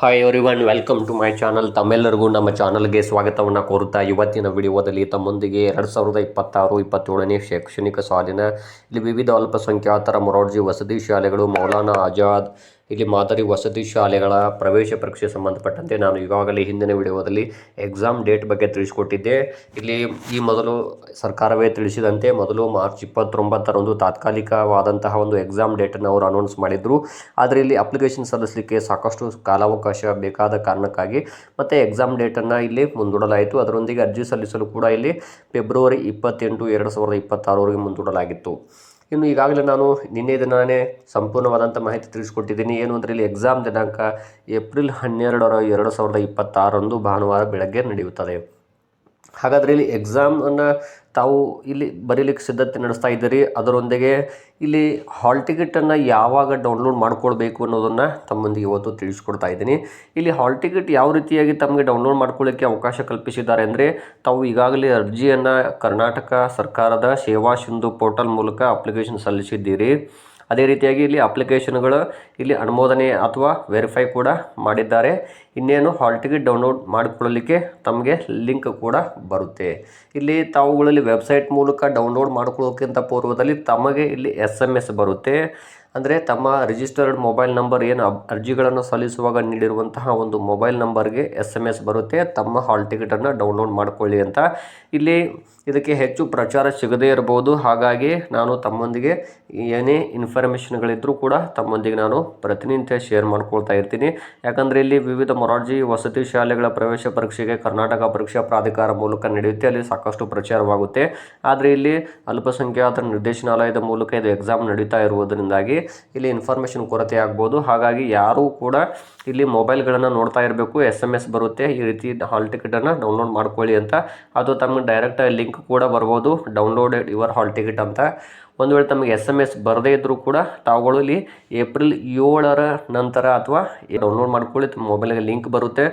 Hi everyone, welcome to my channel. ತಮ್ಮೆಲ್ಲರಿಗೂ ನಮ್ಮ ಚಾನಲ್ಗೆ ಸ್ವಾಗತವನ್ನು ಕೋರುತ್ತಾ ಇವತ್ತಿನ ವಿಡಿಯೋದಲ್ಲಿ ತಮ್ಮೊಂದಿಗೆ 2026-27ನೇ ಶೈಕ್ಷಣಿಕ ಸಾಲಿನ ಇಲ್ಲಿ ವಿವಿಧ ಅಲ್ಪಸಂಖ್ಯಾತರ ಮೊರಾರ್ಜಿ ವಸತಿ ಶಾಲೆಗಳು, ಮೌಲಾನಾ ಆಜಾದ್ ಇಲ್ಲಿ ಮಾದರಿ ವಸತಿ ಶಾಲೆಗಳ ಪ್ರವೇಶ ಪರೀಕ್ಷೆ ಸಂಬಂಧಪಟ್ಟಂತೆ ನಾನು ಈಗಾಗಲೇ ಹಿಂದಿನ ವಿಡಿಯೋದಲ್ಲಿ ಎಕ್ಸಾಮ್ ಡೇಟ್ ಬಗ್ಗೆ ತಿಳಿಸಿಕೊಟ್ಟಿದ್ದೆ. ಇಲ್ಲಿ ಈ ಮೊದಲು ಸರ್ಕಾರವೇ ತಿಳಿಸಿದಂತೆ ಮೊದಲು ಮಾರ್ಚ್ 29ರಂದು ತಾತ್ಕಾಲಿಕವಾದಂತಹ ಒಂದು ಎಕ್ಸಾಮ್ ಡೇಟನ್ನು ಅವರು ಅನೌನ್ಸ್ ಮಾಡಿದರು. ಆದರೆ ಇಲ್ಲಿ ಅಪ್ಲಿಕೇಶನ್ ಸಲ್ಲಿಸಲಿಕ್ಕೆ ಸಾಕಷ್ಟು ಕಾಲಾವಕಾಶ ಬೇಕಾದ ಕಾರಣಕ್ಕಾಗಿ ಮತ್ತೆ ಎಕ್ಸಾಮ್ ಡೇಟನ್ನು ಇಲ್ಲಿ ಮುಂದೂಡಲಾಯಿತು. ಅದರೊಂದಿಗೆ ಅರ್ಜಿ ಸಲ್ಲಿಸಲು ಕೂಡ ಇಲ್ಲಿ ಫೆಬ್ರವರಿ 28, 2026ವರೆಗೆ ಮುಂದೂಡಲಾಗಿತ್ತು. ಇನ್ನು ಈಗಾಗಲೇ ನಾನು ನಿನ್ನೆ ದಿನಾನೇ ಸಂಪೂರ್ಣವಾದಂಥ ಮಾಹಿತಿ ತಿಳಿಸ್ಕೊಟ್ಟಿದ್ದೀನಿ. ಏನು ಅಂದರೆ ಇಲ್ಲಿ ಎಕ್ಸಾಮ್ ದಿನಾಂಕ ಏಪ್ರಿಲ್ 12, 2026ರಂದು ಭಾನುವಾರ ಬೆಳಗ್ಗೆ ನಡೆಯುತ್ತದೆ. ಹಾಗಾದರೆ ಇಲ್ಲಿ ಎಕ್ಸಾಮನ್ನು ತಾವು ಇಲ್ಲಿ ಬರೀಲಿಕ್ಕೆ ಸಿದ್ಧತೆ ನಡೆಸ್ತಾ ಇದ್ದೀರಿ. ಅದರೊಂದಿಗೆ ಇಲ್ಲಿ ಹಾಲ್ ಟಿಕೆಟನ್ನು ಯಾವಾಗ ಡೌನ್ಲೋಡ್ ಮಾಡ್ಕೊಳ್ಬೇಕು ಅನ್ನೋದನ್ನು ತಮ್ಮೊಂದಿಗೆ ಇವತ್ತು ತಿಳಿಸ್ಕೊಡ್ತಾ ಇದ್ದೀನಿ. ಇಲ್ಲಿ ಹಾಲ್ ಟಿಕೆಟ್ ಯಾವ ರೀತಿಯಾಗಿ ತಮಗೆ ಡೌನ್ಲೋಡ್ ಮಾಡ್ಕೊಳ್ಳಿಕ್ಕೆ ಅವಕಾಶ ಕಲ್ಪಿಸಿದ್ದಾರೆ ಅಂದರೆ, ತಾವು ಈಗಾಗಲೇ ಅರ್ಜಿಯನ್ನು ಕರ್ನಾಟಕ ಸರ್ಕಾರದ ಸೇವಾ ಸಿಂಧು ಪೋರ್ಟಲ್ ಮೂಲಕ ಅಪ್ಲಿಕೇಶನ್ ಸಲ್ಲಿಸಿದ್ದೀರಿ. ಅದೇ ರೀತಿಯಾಗಿ ಇಲ್ಲಿ ಅಪ್ಲಿಕೇಶನ್ಗಳು ಇಲ್ಲಿ ಅನುಮೋದನೆ ಅಥವಾ ವೆರಿಫೈ ಕೂಡ ಮಾಡಿದ್ದಾರೆ. ಇನ್ನೇನು ಹಾಲ್ ಟಿಕೆಟ್ ಡೌನ್ಲೋಡ್ ಮಾಡಿಕೊಳ್ಳಲಿಕ್ಕೆ ತಮಗೆ ಲಿಂಕ್ ಕೂಡ ಬರುತ್ತೆ. ಇಲ್ಲಿ ತಾವುಗಳಲ್ಲಿ ವೆಬ್ಸೈಟ್ ಮೂಲಕ ಡೌನ್ಲೋಡ್ ಮಾಡ್ಕೊಳ್ಳೋಕ್ಕಿಂತ ಪೂರ್ವದಲ್ಲಿ ತಮಗೆ ಇಲ್ಲಿ SMS ಬರುತ್ತೆ. ಅಂದರೆ ತಮ್ಮ ರಿಜಿಸ್ಟರ್ಡ್ ಮೊಬೈಲ್ ನಂಬರ್ ಏನು ಅರ್ಜಿಗಳನ್ನು ಸಲ್ಲಿಸುವಾಗ ನೀಡಿರುವಂತಹ ಒಂದು ಮೊಬೈಲ್ ನಂಬರ್ಗೆ SMS ಬರುತ್ತೆ, ತಮ್ಮ ಹಾಲ್ ಟಿಕೆಟನ್ನು ಡೌನ್ಲೋಡ್ ಮಾಡಿಕೊಳ್ಳಿ ಅಂತ. ಇಲ್ಲಿ ಇದಕ್ಕೆ ಹೆಚ್ಚು ಪ್ರಚಾರ ಸಿಗದೇ ಇರಬಹುದು. ಹಾಗಾಗಿ ನಾನು ತಮ್ಮೊಂದಿಗೆ ಏನೇ ಇನ್ಫಾರ್ಮೇಷನ್ಗಳಿದ್ರೂ ಕೂಡ ತಮ್ಮೊಂದಿಗೆ ನಾನು ಪ್ರತಿನಿತ್ಯ ಶೇರ್ ಮಾಡ್ಕೊಳ್ತಾ ಇರ್ತೀನಿ. ಯಾಕಂದರೆ ಇಲ್ಲಿ ವಿವಿಧ ಮೊರಾರ್ಜಿ ವಸತಿ ಶಾಲೆಗಳ ಪ್ರವೇಶ ಪರೀಕ್ಷೆಗೆ ಕರ್ನಾಟಕ ಪರೀಕ್ಷಾ ಪ್ರಾಧಿಕಾರ ಮೂಲಕ ನಡೆಯುತ್ತೆ, ಅಲ್ಲಿ ಸಾಕಷ್ಟು ಪ್ರಚಾರವಾಗುತ್ತೆ. ಆದರೆ ಇಲ್ಲಿ ಅಲ್ಪಸಂಖ್ಯಾತರ ನಿರ್ದೇಶನಾಲಯದ ಮೂಲಕ ಇದು ಎಕ್ಸಾಮ್ ನಡೀತಾ ಇರುವುದರಿಂದಾಗಿ ಇಲ್ಲಿ ಇನ್ಫಾರ್ಮೇಷನ್ ಕೊರತೆ ಆಗ್ಬೋದು. ಹಾಗಾಗಿ ಯಾರೂ ಕೂಡ ಇಲ್ಲಿ ಮೊಬೈಲ್ಗಳನ್ನು ನೋಡ್ತಾ ಇರಬೇಕು. SMS ಬರುತ್ತೆ, ಈ ರೀತಿ ಹಾಲ್ ಟಿಕೆಟನ್ನು ಡೌನ್ಲೋಡ್ ಮಾಡ್ಕೊಳ್ಳಿ ಅಂತ. ಅದು ತಮಗೆ ಡೈರೆಕ್ಟ್ ಲಿಂಕ್ ಕೂಡ ಬರ್ಬೋದು, ಡೌನ್ಲೋಡ್ ಯುವರ್ ಹಾಲ್ ಟಿಕೆಟ್ ಅಂತ. ಒಂದು ವೇಳೆ ತಮಗೆ SMS ಬರದೇ ಇದ್ದರೂ ಕೂಡ ತಾವುಗಳು ಇಲ್ಲಿ ಏಪ್ರಿಲ್ 7 ನಂತರ ಅಥವಾ ಡೌನ್ಲೋಡ್ ಮಾಡ್ಕೊಳ್ಳಿ, ಮೊಬೈಲ್ಗೆ ಲಿಂಕ್ ಬರುತ್ತೆ.